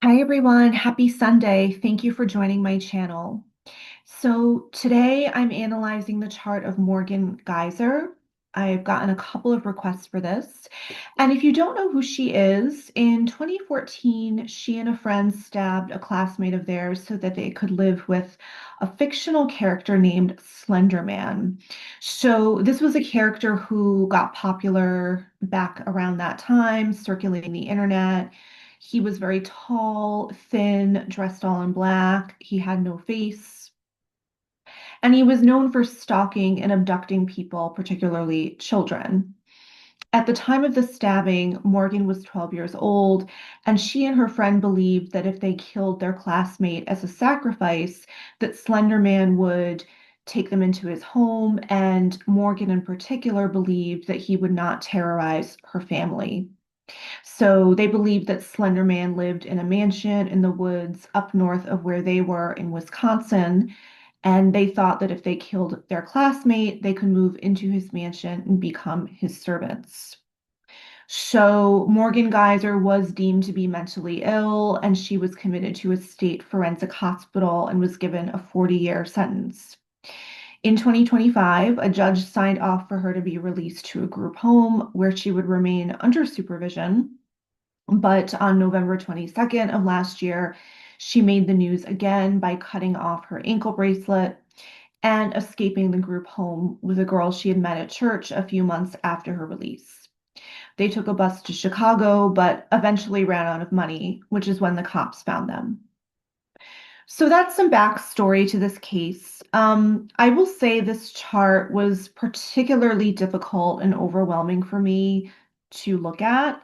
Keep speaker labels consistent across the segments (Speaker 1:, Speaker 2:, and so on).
Speaker 1: Hi everyone, happy Sunday. Thank you for joining my channel. So today I'm analyzing the chart of Morgan Geyser. I've gotten a couple of requests for this. And if you don't know who she is, in 2014, she and a friend stabbed a classmate of theirs so that they could live with a fictional character named Slenderman. So this was a character who got popular back around that time, circulating the internet. He was very tall, thin, dressed all in black. He had no face. And he was known for stalking and abducting people, particularly children. At the time of the stabbing, Morgan was 12 years old, and she and her friend believed that if they killed their classmate as a sacrifice, that Slender Man would take them into his home, and Morgan in particular believed that he would not terrorize her family. So they believed that Slender Man lived in a mansion in the woods up north of where they were in Wisconsin. And they thought that if they killed their classmate, they could move into his mansion and become his servants. So Morgan Geyser was deemed to be mentally ill, and she was committed to a state forensic hospital and was given a 40-year sentence. In 2025, a judge signed off for her to be released to a group home where she would remain under supervision. But on November 22nd of last year, she made the news again by cutting off her ankle bracelet and escaping the group home with a girl she had met at church a few months after her release. They took a bus to Chicago, but eventually ran out of money, which is when the cops found them. So that's some backstory to this case. I will say this chart was particularly difficult and overwhelming for me to look at.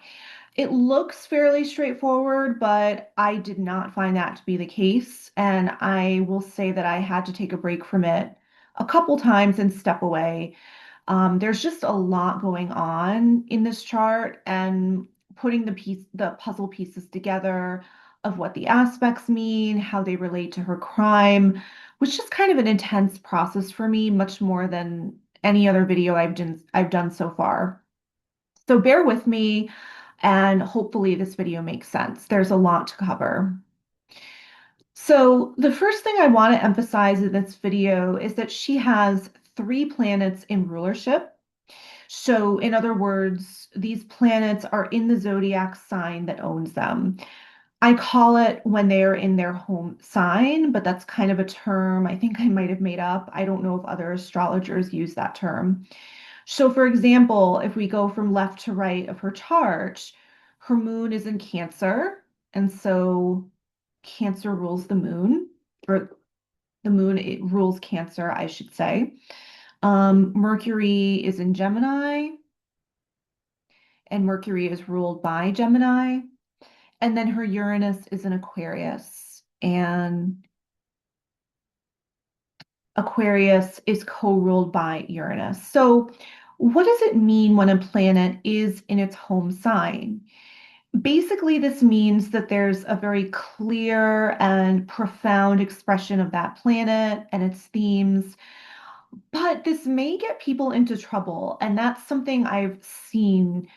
Speaker 1: It looks fairly straightforward, but I did not find that to be the case. And I will say that I had to take a break from it a couple times and step away. There's just a lot going on in this chart, and putting the puzzle pieces together of what the aspects mean, how they relate to her crime, was just kind of an intense process for me, much more than any other video I've done so far. So bear with me, and hopefully this video makes sense. There's a lot to cover. So the first thing I want to emphasize in this video is that she has three planets in rulership. So in other words, these planets are in the zodiac sign that owns them. I call it when they are in their home sign, but that's kind of a term I think I might have made up. I don't know if other astrologers use that term. So, for example, if we go from left to right of her chart, her moon is in Cancer, and so Cancer rules the moon, or the moon it rules Cancer, I should say. Mercury is in Gemini, and Mercury is ruled by Gemini. And then her Uranus is in Aquarius, and Aquarius is co-ruled by Uranus. So, what does it mean when a planet is in its home sign? Basically, this means that there's a very clear and profound expression of that planet and its themes, but this may get people into trouble. And that's something I've seen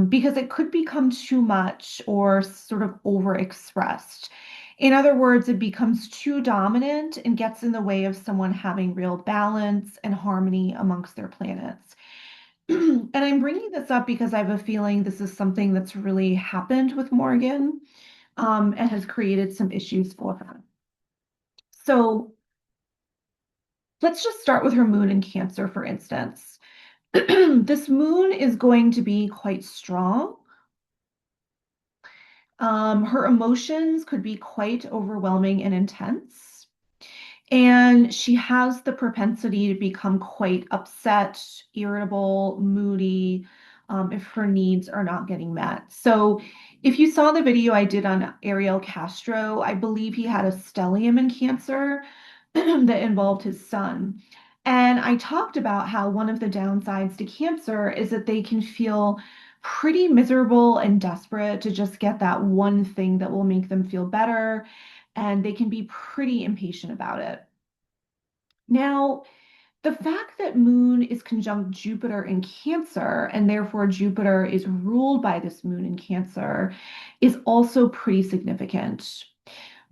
Speaker 1: because it could become too much or sort of overexpressed. In other words, it becomes too dominant and gets in the way of someone having real balance and harmony amongst their planets. And I'm bringing this up because I have a feeling this is something that's really happened with Morgan, and has created some issues for her. So let's just start with her moon in Cancer, for instance. This moon is going to be quite strong. Her emotions could be quite overwhelming and intense. And she has the propensity to become quite upset, irritable, moody, if her needs are not getting met. So, if you saw the video I did on Ariel Castro, I believe he had a stellium in Cancer that involved his son. And I talked about how one of the downsides to Cancer is that they can feel pretty miserable and desperate to just get that one thing that will make them feel better, and they can be pretty impatient about it. Now, The fact that Moon is conjunct Jupiter in Cancer, and therefore Jupiter is ruled by this Moon in Cancer, is also pretty significant.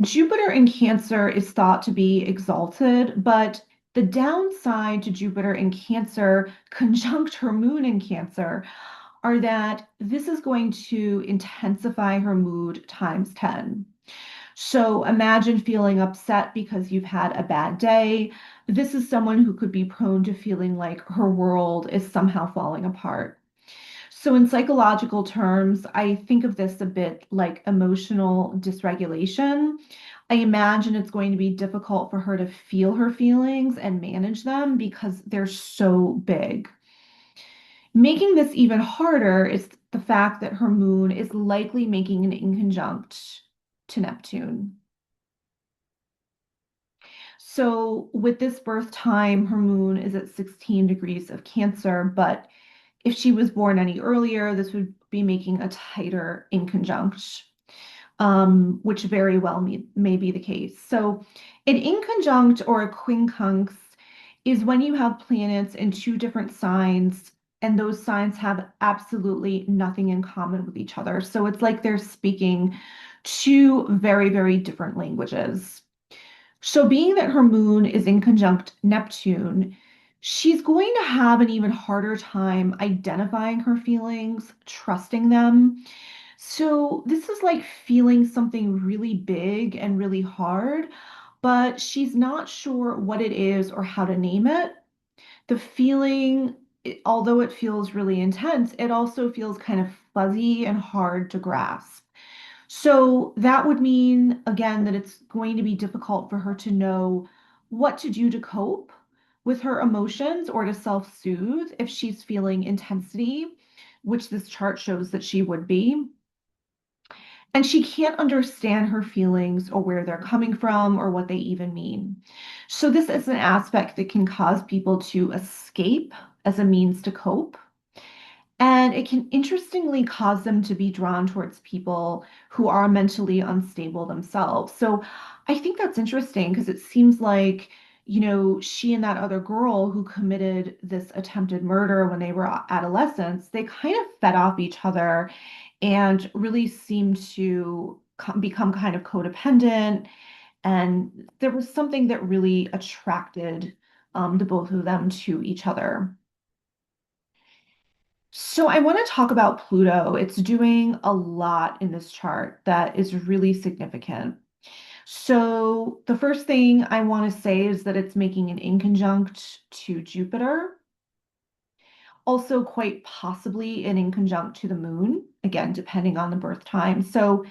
Speaker 1: Jupiter in Cancer is thought to be exalted, but the downside to Jupiter in Cancer conjunct her Moon in Cancer are that this is going to intensify her mood times 10. So imagine feeling upset because you've had a bad day. This is someone who could be prone to feeling like her world is somehow falling apart. So, in psychological terms, I think of this a bit like emotional dysregulation. I imagine it's going to be difficult for her to feel her feelings and manage them because they're so big. Making this even harder is the fact that her moon is likely making an inconjunct to Neptune. So, with this birth time, her moon is at 16 degrees of Cancer, but if she was born any earlier, this would be making a tighter inconjunct, which very well may be the case. So, an inconjunct or a quincunx is when you have planets in two different signs, and those signs have absolutely nothing in common with each other. So, it's like they're speaking two very, very different languages. So, being that her moon is in conjunct Neptune, she's going to have an even harder time identifying her feelings, trusting them. So, this is like feeling something really big and really hard, but she's not sure what it is or how to name it. The feeling, although it feels really intense, it also feels kind of fuzzy and hard to grasp. So that would mean, again, that it's going to be difficult for her to know what to do to cope with her emotions or to self-soothe if she's feeling intensity, which this chart shows that she would be. And she can't understand her feelings or where they're coming from or what they even mean. So this is an aspect that can cause people to escape as a means to cope. And it can interestingly cause them to be drawn towards people who are mentally unstable themselves. So I think that's interesting because it seems like, she and that other girl who committed this attempted murder when they were adolescents, they kind of fed off each other and really seemed to become kind of codependent. And there was something that really attracted the both of them to each other. So I want to talk about Pluto. It's doing a lot in this chart that is really significant. So the first thing I want to say is that it's making an inconjunct to Jupiter, also quite possibly an inconjunct to the moon, again, depending on the birth time. So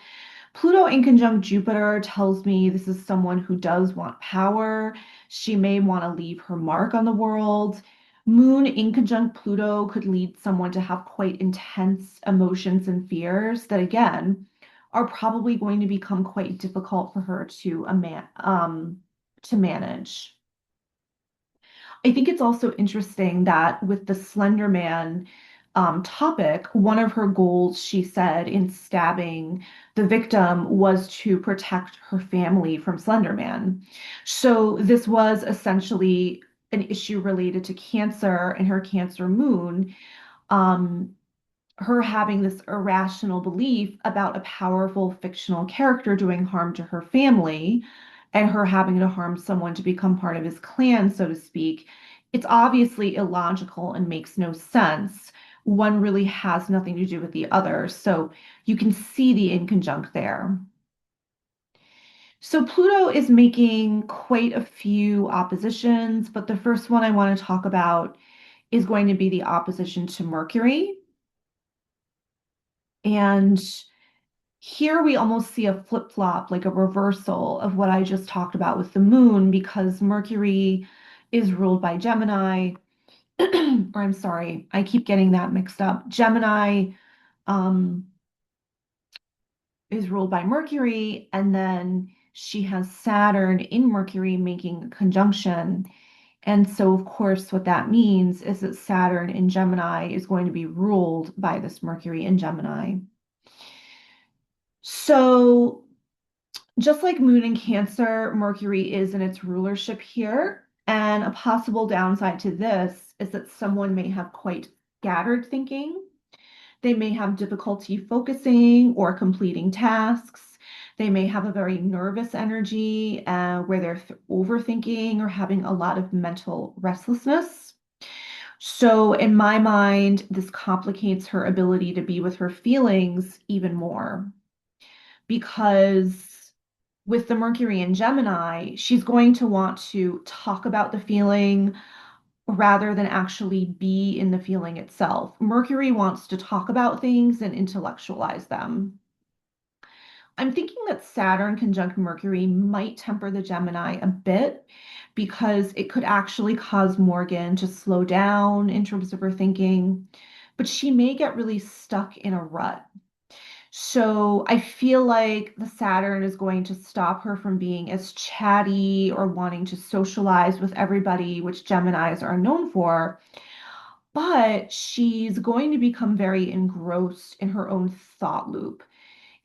Speaker 1: Pluto in conjunct Jupiter tells me this is someone who does want power. She may want to leave her mark on the world. Moon in conjunct Pluto could lead someone to have quite intense emotions and fears that, again, are probably going to become quite difficult for her to manage. I think it's also interesting that with the Slenderman topic, one of her goals, she said, in stabbing the victim was to protect her family from Slenderman. So this was essentially an issue related to cancer and her Cancer moon. Um, her having this irrational belief about a powerful fictional character doing harm to her family and her having to harm someone to become part of his clan, so to speak, it's obviously illogical and makes no sense. One really has nothing to do with the other. So you can see the inconjunct there. So Pluto is making quite a few oppositions, but the first one I want to talk about is going to be the opposition to Mercury. And here we almost see a flip-flop, like a reversal of what I just talked about with the moon, because Mercury is ruled by Gemini, or I'm sorry, I keep getting that mixed up. Gemini um, is ruled by Mercury, and then she has Saturn in Mercury making a conjunction. And so, of course, what that means is that Saturn in Gemini is going to be ruled by this Mercury in Gemini. So just like Moon in Cancer, Mercury is in its rulership here. And a possible downside to this is that someone may have quite scattered thinking. They may have difficulty focusing or completing tasks. They may have a very nervous energy where they're overthinking or having a lot of mental restlessness. So, in my mind, this complicates her ability to be with her feelings even more because with the Mercury in Gemini, she's going to want to talk about the feeling rather than actually be in the feeling itself. Mercury wants to talk about things and intellectualize them. I'm thinking that Saturn conjunct Mercury might temper the Gemini a bit because it could actually cause Morgan to slow down in terms of her thinking, but she may get really stuck in a rut. So I feel like the Saturn is going to stop her from being as chatty or wanting to socialize with everybody, which Geminis are known for, but she's going to become very engrossed in her own thought loop.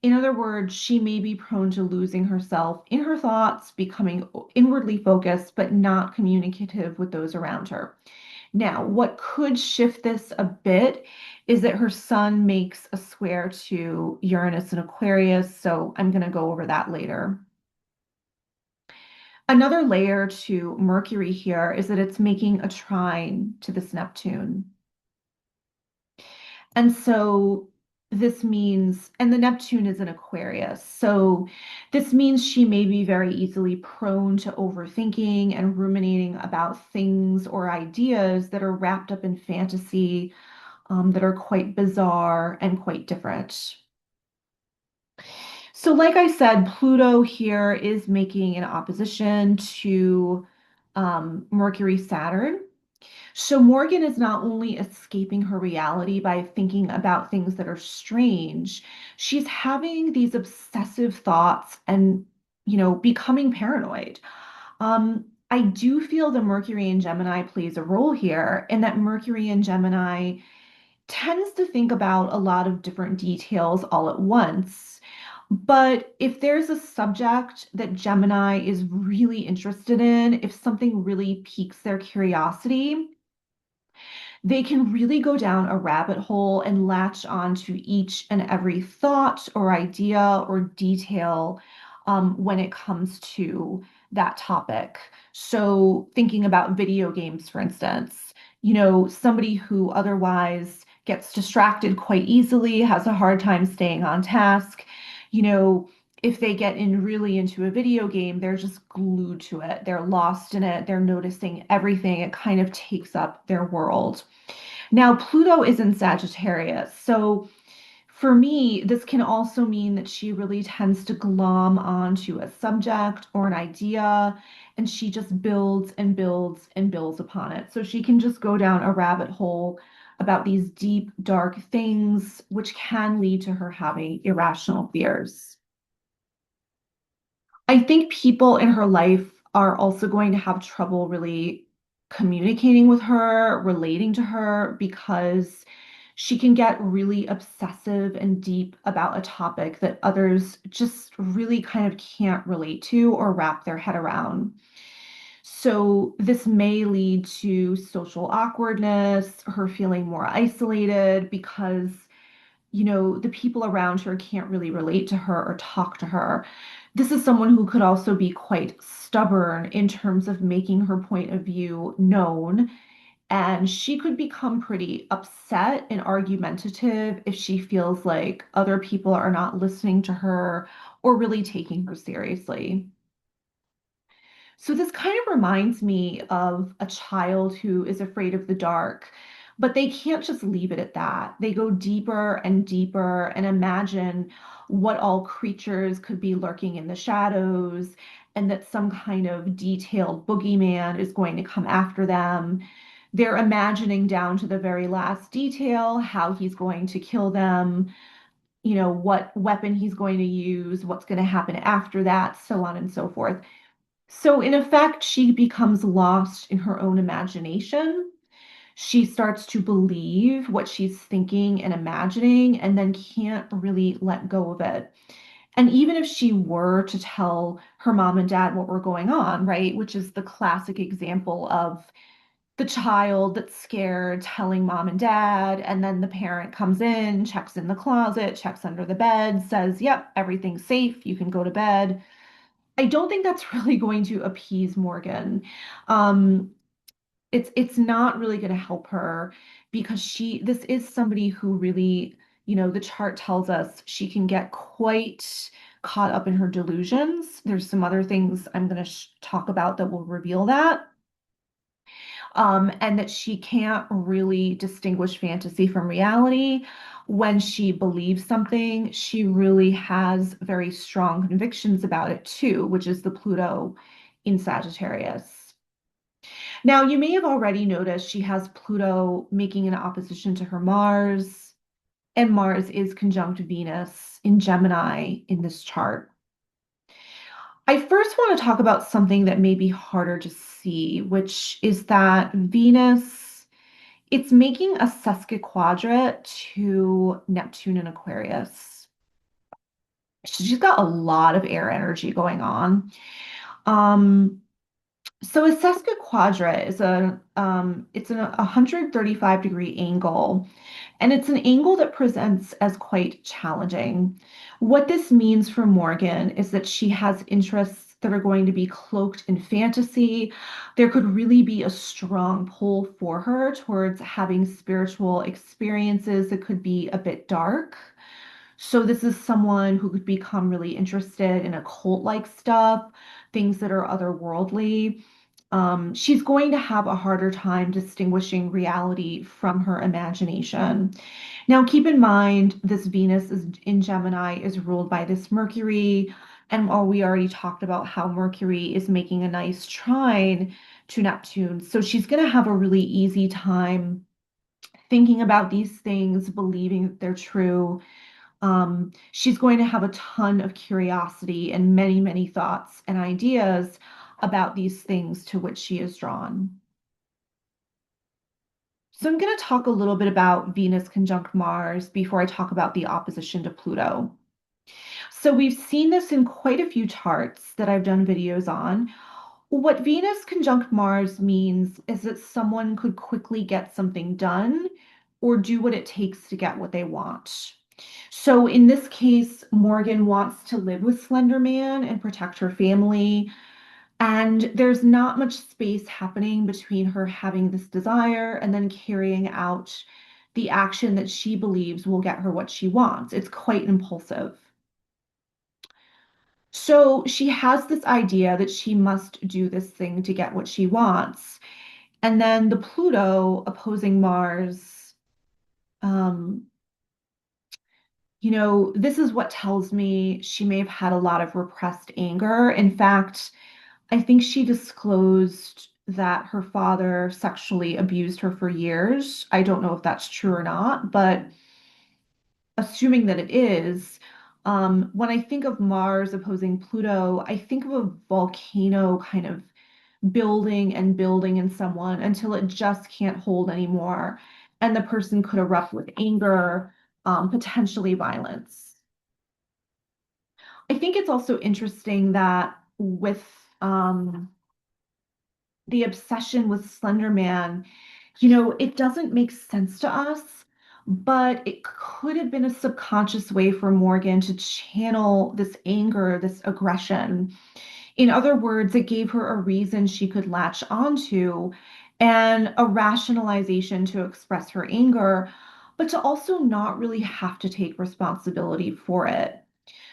Speaker 1: In other words, she may be prone to losing herself in her thoughts, becoming inwardly focused, but not communicative with those around her. Now, what could shift this a bit is that her sun makes a square to Uranus and Aquarius, so I'm going to go over that later. Another layer to Mercury here is that it's making a trine to this Neptune. And so this means, and the Neptune is in Aquarius. So this means she may be very easily prone to overthinking and ruminating about things or ideas that are wrapped up in fantasy, that are quite bizarre and quite different. So, like I said, Pluto here is making an opposition to Mercury Saturn. So Morgan is not only escaping her reality by thinking about things that are strange, she's having these obsessive thoughts and, becoming paranoid. I do feel the Mercury in Gemini plays a role here in that Mercury in Gemini tends to think about a lot of different details all at once. But if there's a subject that Gemini is really interested in, if something really piques their curiosity, they can really go down a rabbit hole and latch on to each and every thought or idea or detail when it comes to that topic. So, thinking about video games, for instance, somebody who otherwise gets distracted quite easily, has a hard time staying on task, you know. If they get in really into a video game, they're just glued to it. They're lost in it. They're noticing everything. It kind of takes up their world. Now, Pluto is in Sagittarius. So for me, this can also mean that she really tends to glom onto a subject or an idea, and she just builds and builds and builds upon it. So she can just go down a rabbit hole about these deep, dark things, which can lead to her having irrational fears. I think people in her life are also going to have trouble really communicating with her, relating to her, because she can get really obsessive and deep about a topic that others just really kind of can't relate to or wrap their head around. So, this may lead to social awkwardness, her feeling more isolated because the people around her can't really relate to her or talk to her. This is someone who could also be quite stubborn in terms of making her point of view known. And she could become pretty upset and argumentative if she feels like other people are not listening to her or really taking her seriously. So this kind of reminds me of a child who is afraid of the dark, but they can't just leave it at that. They go deeper and deeper and imagine what all creatures could be lurking in the shadows, and that some kind of detailed boogeyman is going to come after them. They're imagining down to the very last detail how he's going to kill them, what weapon he's going to use, what's going to happen after that, so on and so forth. So, in effect, she becomes lost in her own imagination. She starts to believe what she's thinking and imagining, and then can't really let go of it. And even if she were to tell her mom and dad what were going on, right, which is the classic example of the child that's scared telling mom and dad, and then the parent comes in, checks in the closet, checks under the bed, says, yep, everything's safe, you can go to bed. I don't think that's really going to appease Morgan. Um, it's not really going to help her because this is somebody who really, the chart tells us she can get quite caught up in her delusions. There's some other things I'm going to talk about that will reveal that. And that she can't really distinguish fantasy from reality. When she believes something, she really has very strong convictions about it too, which is the Pluto in Sagittarius. Now, you may have already noticed she has Pluto making an opposition to her Mars, and Mars is conjunct Venus in Gemini in this chart. I first want to talk about something that may be harder to see, which is that Venus, it's making a sesquiquadrat to Neptune in Aquarius. She's got a lot of air energy going on. Um, So a sesquiquadra is it's a 135-degree angle, and it's an angle that presents as quite challenging. What this means for Morgan is that she has interests that are going to be cloaked in fantasy. There could really be a strong pull for her towards having spiritual experiences that could be a bit dark. So this is someone who could become really interested in occult-like stuff, things that are otherworldly. She's going to have a harder time distinguishing reality from her imagination. Now, keep in mind, this Venus is in Gemini is ruled by this Mercury, and while we already talked about how Mercury is making a nice trine to Neptune, so she's going to have a really easy time thinking about these things, believing that they're true. She's going to have a ton of curiosity and many, many thoughts and ideas about these things to which she is drawn. So I'm going to talk a little bit about Venus conjunct Mars before I talk about the opposition to Pluto. So we've seen this in quite a few charts that I've done videos on. What Venus conjunct Mars means is that someone could quickly get something done or do what it takes to get what they want. So in this case, Morgan wants to live with Slenderman and protect her family. And there's not much space happening between her having this desire and then carrying out the action that she believes will get her what she wants. It's quite impulsive. So she has this idea that she must do this thing to get what she wants. And then the Pluto opposing Mars, um, this is what tells me she may have had a lot of repressed anger. In fact, I think she disclosed that her father sexually abused her for years. I don't know if that's true or not, but assuming that it is, when I think of Mars opposing Pluto, I think of a volcano kind of building and building in someone until it just can't hold anymore. And the person could erupt with anger, potentially violence. I think it's also interesting that with the obsession with Slender Man, it doesn't make sense to us, but it could have been a subconscious way for Morgan to channel this anger, this aggression. In other words, it gave her a reason she could latch onto and a rationalization to express her anger, but to also not really have to take responsibility for it.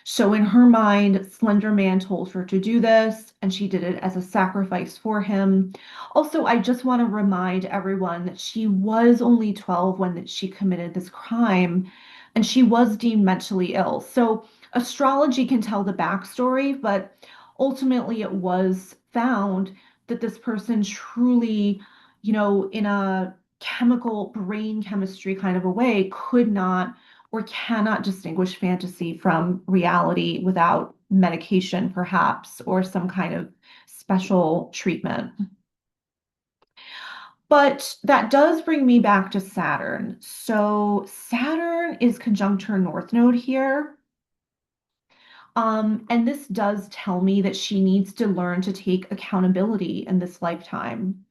Speaker 1: So in her mind, Slender Man told her to do this, and she did it as a sacrifice for him. Also, I just want to remind everyone that she was only 12 when she committed this crime, and she was deemed mentally ill. So astrology can tell the backstory, but ultimately it was found that this person truly, in a chemical brain chemistry kind of a way, could not or cannot distinguish fantasy from reality without medication, perhaps, or some kind of special treatment. But that does bring me back to Saturn. So Saturn is conjunct her North Node here. And this does tell me that she needs to learn to take accountability in this lifetime.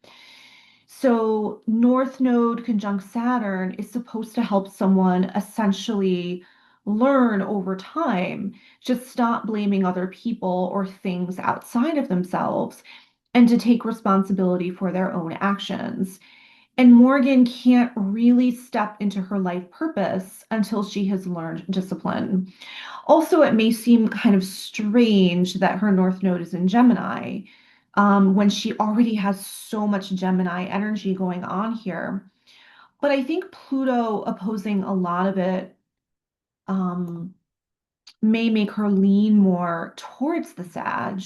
Speaker 1: So, North Node conjunct Saturn is supposed to help someone essentially learn over time to stop blaming other people or things outside of themselves and to take responsibility for their own actions. And Morgan can't really step into her life purpose until she has learned discipline. Also, it may seem kind of strange that her North Node is in Gemini when she already has so much Gemini energy going on here. But I think Pluto opposing a lot of it um, may make her lean more towards the Sag,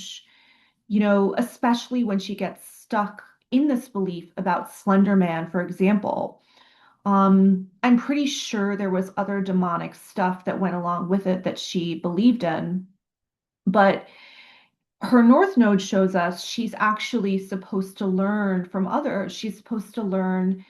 Speaker 1: especially when she gets stuck in this belief about Slenderman, for example. I'm pretty sure there was other demonic stuff that went along with it that she believed in, but her North Node shows us she's actually supposed to learn from others. She's supposed to learn,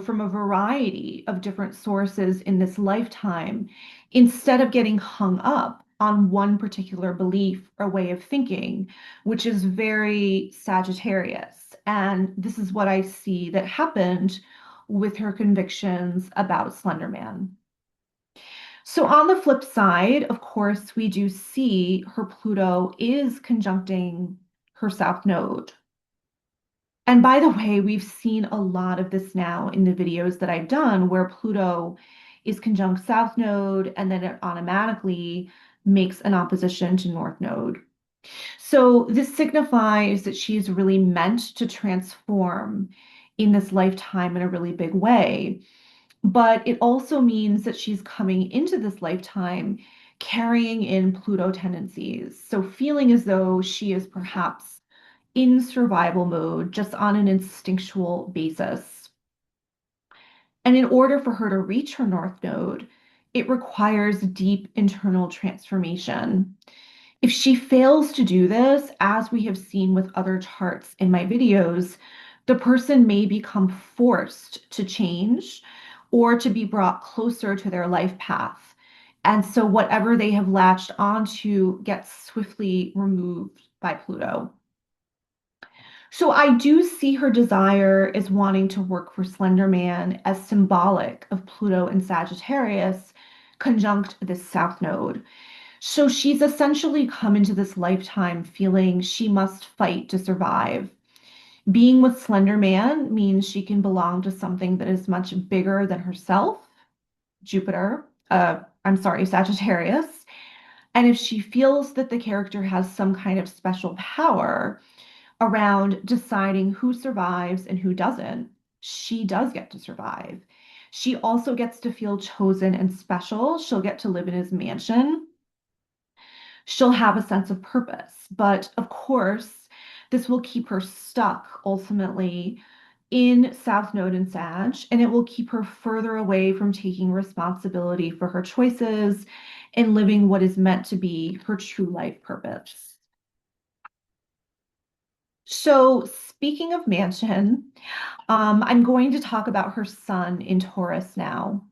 Speaker 1: from a variety of different sources in this lifetime instead of getting hung up on one particular belief or way of thinking, which is very Sagittarius. And this is what I see that happened with her convictions about Slenderman. So on the flip side, of course, we do see her Pluto is conjuncting her South Node. And by the way, we've seen a lot of this now in the videos that I've done where Pluto is conjunct South Node and then it automatically makes an opposition to North Node. So this signifies that she's really meant to transform in this lifetime in a really big way. But it also means that she's coming into this lifetime carrying in Pluto tendencies. So feeling as though she is perhaps in survival mode, just on an instinctual basis. And in order for her to reach her North Node, it requires deep internal transformation. If she fails to do this, as we have seen with other charts in my videos, the person may become forced to change or to be brought closer to their life path. And so whatever they have latched onto gets swiftly removed by Pluto. So I do see her desire as wanting to work for Slender Man as symbolic of Pluto and Sagittarius conjunct this South Node. So she's essentially come into this lifetime feeling she must fight to survive. Being with Slender Man means she can belong to something that is much bigger than herself, Jupiter, I'm sorry, Sagittarius. And if she feels that the character has some kind of special power around deciding who survives and who doesn't, she does get to survive. She also gets to feel chosen and special. She'll get to live in his mansion. She'll have a sense of purpose. But of course, this will keep her stuck ultimately in South Node and Sag, and it will keep her further away from taking responsibility for her choices and living what is meant to be her true life purpose. So, speaking of mansion, I'm going to talk about her sun in Taurus now.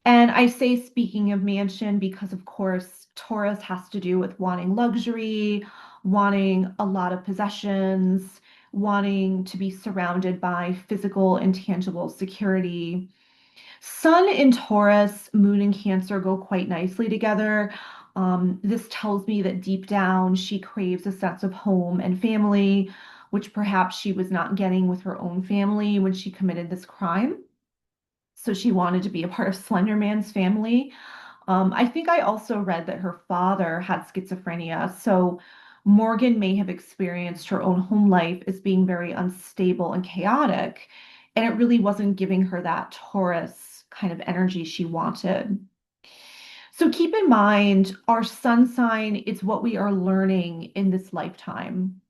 Speaker 1: And I say speaking of mansion because, of course, Taurus has to do with wanting luxury, wanting a lot of possessions, wanting to be surrounded by physical and tangible security. Sun in Taurus, Moon in Cancer go quite nicely together. This tells me that deep down she craves a sense of home and family, which perhaps she was not getting with her own family when she committed this crime. So she wanted to be a part of Slender Man's family. I think I also read that her father had schizophrenia. So Morgan may have experienced her own home life as being very unstable and chaotic. And it really wasn't giving her that Taurus kind of energy she wanted. So keep in mind, our sun sign is what we are learning in this lifetime.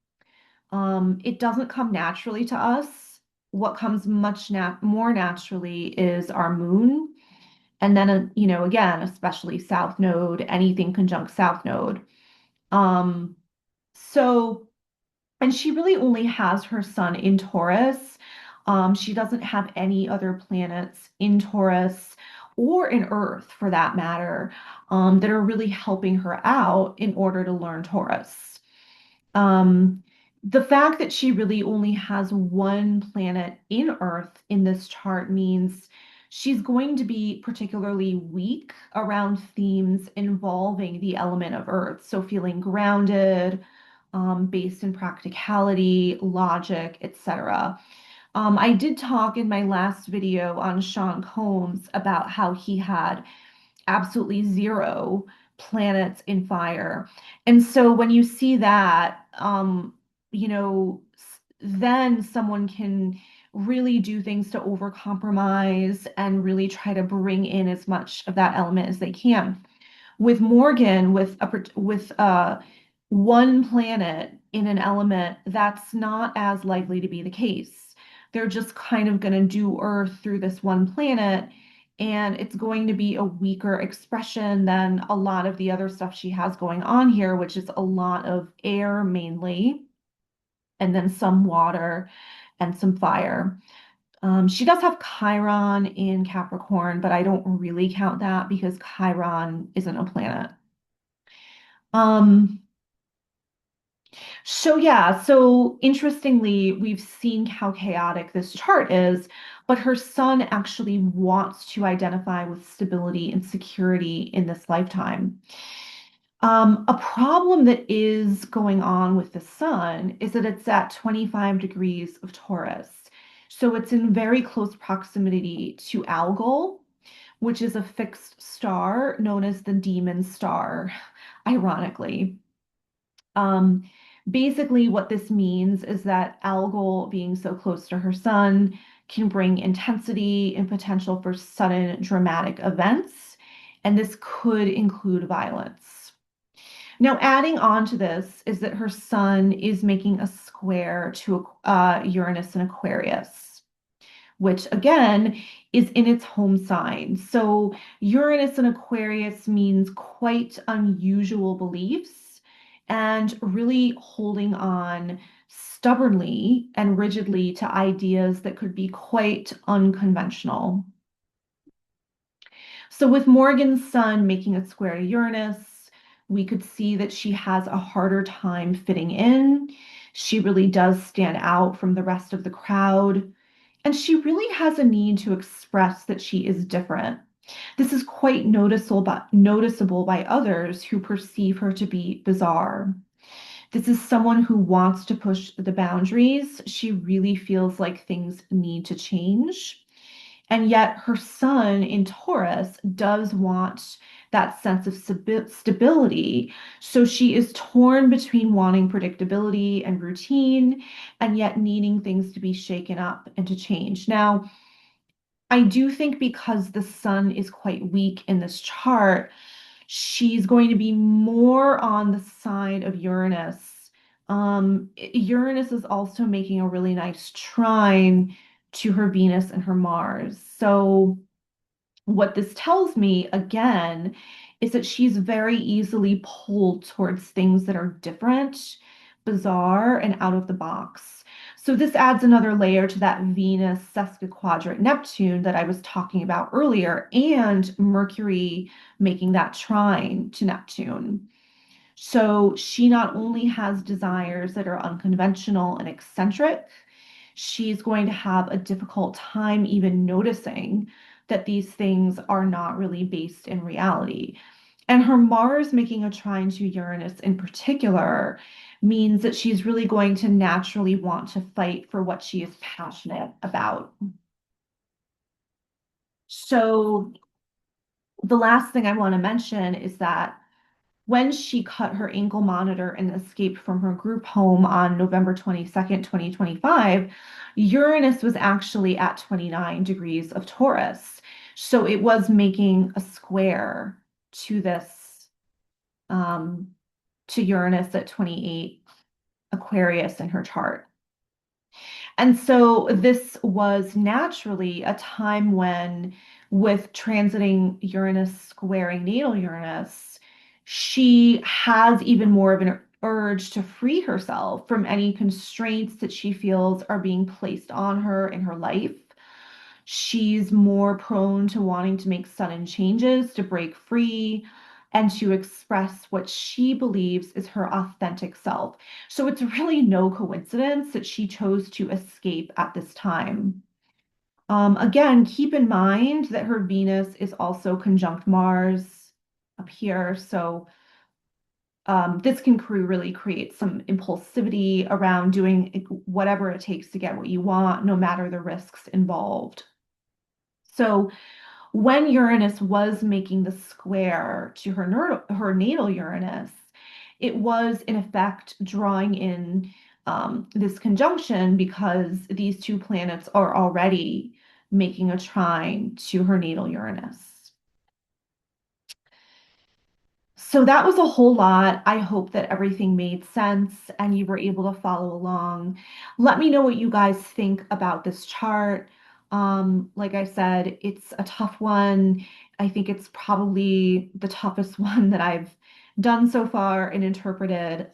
Speaker 1: It doesn't come naturally to us. What comes much more naturally is our moon. And then, again, especially South Node, anything conjunct South Node. Um, so, and she really only has her sun in Taurus. She doesn't have any other planets in Taurus or in Earth for that matter, that are really helping her out in order to learn Taurus. Um, the fact that she really only has one planet in Earth in this chart means she's going to be particularly weak around themes involving the element of Earth. So feeling grounded, based in practicality, logic, etc. I did talk in my last video on Sean Combs about how he had absolutely zero planets in fire. And so when you see that, then someone can really do things to overcompromise and really try to bring in as much of that element as they can. With Morgan, with one planet in an element, that's not as likely to be the case. They're just kind of going to do Earth through this one planet, and it's going to be a weaker expression than a lot of the other stuff she has going on here, which is a lot of air mainly, and then some water and some fire. She does have Chiron in Capricorn, but I don't really count that because Chiron isn't a planet. Um, so interestingly, we've seen how chaotic this chart is, but her sun actually wants to identify with stability and security in this lifetime. A problem that is going on with the sun is that it's at 25 degrees of Taurus. So it's in very close proximity to Algol, which is a fixed star known as the demon star, ironically. Um, Basically, what this means is that Algol, being so close to her sun, can bring intensity and potential for sudden dramatic events, and this could include violence. Now, adding on to this is that her sun is making a square to Uranus and Aquarius, which again is in its home sign. So Uranus and Aquarius means quite unusual beliefs and really holding on stubbornly and rigidly to ideas that could be quite unconventional. So with Morgan's sun making a square to Uranus, we could see that she has a harder time fitting in. She really does stand out from the rest of the crowd. And she really has a need to express that she is different. This is quite noticeable by others who perceive her to be bizarre. This is someone who wants to push the boundaries. She really feels like things need to change. And yet her sun in Taurus does want that sense of stability. So she is torn between wanting predictability and routine, and yet needing things to be shaken up and to change. Now, I do think because the sun is quite weak in this chart, she's going to be more on the side of Uranus. Uranus is also making a really nice trine to her Venus and her Mars. So what this tells me again is that she's very easily pulled towards things that are different, bizarre, and out of the box. So this adds another layer to that Venus sesquiquadrant Neptune that I was talking about earlier, and Mercury making that trine to Neptune. So she not only has desires that are unconventional and eccentric, she's going to have a difficult time even noticing that these things are not really based in reality. And her Mars making a trine to Uranus in particular means that she's really going to naturally want to fight for what she is passionate about. So the last thing I want to mention is that when she cut her ankle monitor and escaped from her group home on November 22nd, 2025, Uranus was actually at 29 degrees of Taurus. So it was making a square to this, um, to Uranus at 28 Aquarius in her chart. And so this was naturally a time when, with transiting Uranus squaring natal Uranus, she has even more of an urge to free herself from any constraints that she feels are being placed on her in her life. She's more prone to wanting to make sudden changes, to break free, and to express what she believes is her authentic self. So it's really no coincidence that she chose to escape at this time. Again, keep in mind that her Venus is also conjunct Mars up here. So this can really create some impulsivity around doing whatever it takes to get what you want, no matter the risks involved. So when Uranus was making the square to her natal Uranus, it was in effect drawing in this conjunction because these two planets are already making a trine to her natal Uranus. So that was a whole lot. I hope that everything made sense and you were able to follow along. Let me know what you guys think about this chart. Like I said, it's a tough one. I think it's probably the toughest one that I've done so far and interpreted.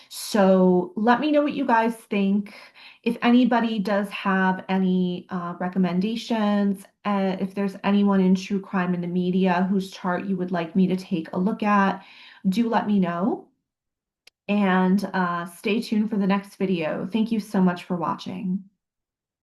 Speaker 1: So let me know what you guys think. If anybody does have any recommendations, if there's anyone in true crime in the media whose chart you would like me to take a look at, do let me know. And stay tuned for the next video. Thank you so much for watching.